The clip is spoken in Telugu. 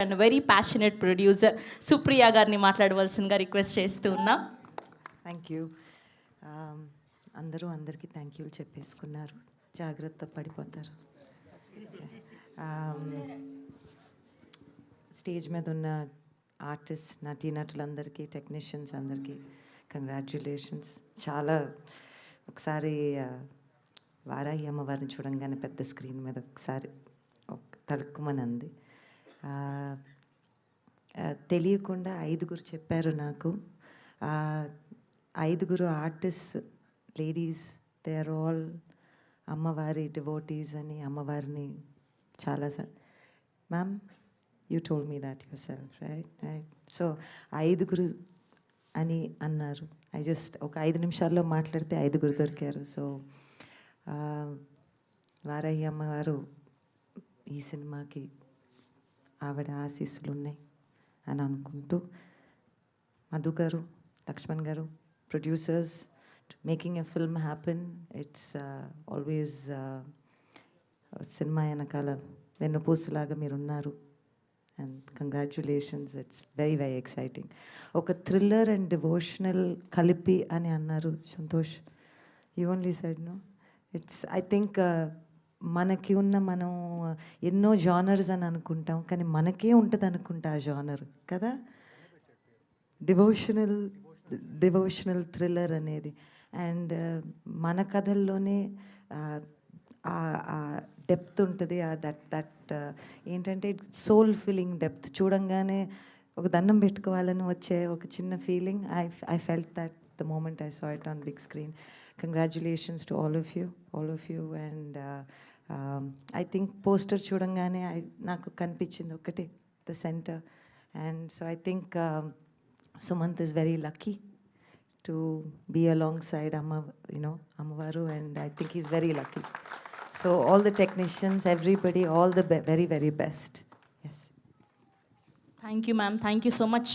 And very passionate producer Supriya గారిని మాట్లాడవలసిందిగా రిక్వెస్ట్ చేస్తూ ఉన్నా. Thank you. అందరికీ థ్యాంక్ యూలు చెప్పేసుకున్నారు, జాగ్రత్త పడిపోతారు. స్టేజ్ మీద ఉన్న ఆర్టిస్ట్, నటీనటులందరికీ, టెక్నీషియన్స్ అందరికీ కంగ్రాచ్యులేషన్స్. చాలా ఒకసారి వారాహి అమ్మవారిని చూడంగానే పెద్ద స్క్రీన్ మీద ఒకసారి తడుక్కుమని అంది. తెలియకుండా 5 చెప్పారు నాకు. 5 artist ladies, they are all అమ్మవారి డివోటీస్ అని అమ్మవారిని చాలా ma'am you told me that yourself, right. So 5 అని అన్నారు. ఒక 5 నిమిషాల్లో మాట్లాడితే 5 దొరికారు. సో వారాహి అమ్మవారు ఈ సినిమాకి ఆవిడ ఆశీస్సులు ఉన్నాయి అని అనుకుంటూ, Madhu garu, Lakshman garu, producers, making a film happen, it's always సినిమా వెనకాల వెన్నుపూసలాగా మీరు ఉన్నారు. And congratulations, it's very very exciting. ఒక థ్రిల్లర్ అండ్ డివోషనల్ కలిపి అని అన్నారు Santosh. You only said no. It's I think మనకి ఉన్న, మనం ఎన్నో జానర్స్ అని అనుకుంటాం, కానీ మనకే ఉంటుంది అనుకుంటా ఆ జానర్ కదా, డివోషనల్ థ్రిల్లర్ అనేది. అండ్ మన కథల్లోనే డెప్త్ ఉంటుంది. దట్ ఏంటంటే సోల్ ఫీలింగ్ డెప్త్. చూడంగానే ఒక దండం పెట్టుకోవాలని వచ్చే ఒక చిన్న feeling. I felt that the moment I saw it on big screen. Congratulations to all of you. And I think poster చూడంగానే నాకు కనిపించింది ఒకటి, the centre. And so I think Sumanth is very lucky to be alongside Amavaru, and I think he's very lucky. So all the technicians, everybody, all the very, very best. Yes. Thank you, ma'am. Thank you so much.